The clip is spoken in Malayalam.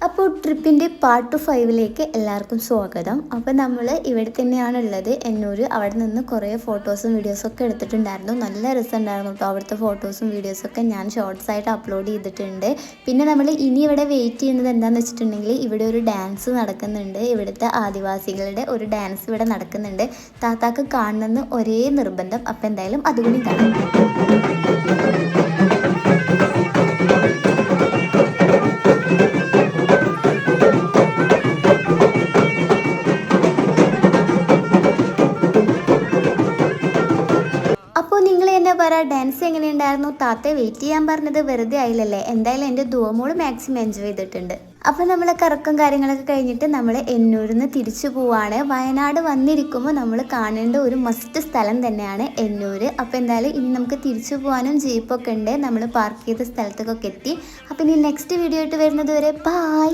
അപ്പോൾ ട്രിപ്പിൻ്റെ പാർട്ട് 5ലേക്ക് എല്ലാവർക്കും സ്വാഗതം. അപ്പോൾ നമ്മൾ ഇവിടെ തന്നെയാണുള്ളത്, എന്നൂർ. അവിടെ നിന്ന് കുറേ ഫോട്ടോസും വീഡിയോസൊക്കെ എടുത്തിട്ടുണ്ടായിരുന്നു. നല്ല രസമുണ്ടായിരുന്നു കേട്ടോ. അവിടുത്തെ ഫോട്ടോസും വീഡിയോസൊക്കെ ഞാൻ ഷോർട്സ് ആയിട്ട് അപ്ലോഡ് ചെയ്തിട്ടുണ്ട്. പിന്നെ നമ്മൾ ഇനി ഇവിടെ വെയിറ്റ് ചെയ്യുന്നത് എന്താണെന്ന് വെച്ചിട്ടുണ്ടെങ്കിൽ, ഇവിടെ ഒരു ഡാൻസ് നടക്കുന്നുണ്ട്. ഇവിടുത്തെ ആദിവാസികളുടെ ഒരു ഡാൻസ് ഇവിടെ നടക്കുന്നുണ്ട്. താത്താക്ക് കാണണമെന്ന് ഒരേ നിർബന്ധം. അപ്പോൾ എന്തായാലും അതുകൂടി കാണാം. അപ്പോൾ നിങ്ങൾ എന്നെ പറ, ഡാൻസ് എങ്ങനെയുണ്ടായിരുന്നു? താത്തയെ വെയിറ്റ് ചെയ്യാൻ പറഞ്ഞത് വെറുതെ ആയില്ലല്ലേ? എന്തായാലും എൻ്റെ ദുവമോള് മാക്സിമം എൻജോയ് ചെയ്തിട്ടുണ്ട്. അപ്പോൾ നമ്മൾ കറക്കം കാര്യങ്ങളൊക്കെ കഴിഞ്ഞിട്ട് നമ്മൾ എന്നൂരിൽ നിന്ന് തിരിച്ചു പോവാണ്. വയനാട് വന്നിരിക്കുമ്പോൾ നമ്മൾ കാണേണ്ട ഒരു മസ്റ്റ് സ്ഥലം തന്നെയാണ് എന്നൂർ. അപ്പോൾ എന്തായാലും ഇനി നമുക്ക് തിരിച്ചു പോകാനും ജീപ്പൊക്കെ ഉണ്ട്. നമ്മൾ പാർക്ക് ചെയ്ത സ്ഥലത്തേക്കൊക്കെ എത്തി. അപ്പോൾ ഇനി നെക്സ്റ്റ് വീഡിയോ ആയിട്ട് വരുന്നത് വരെ ബൈ.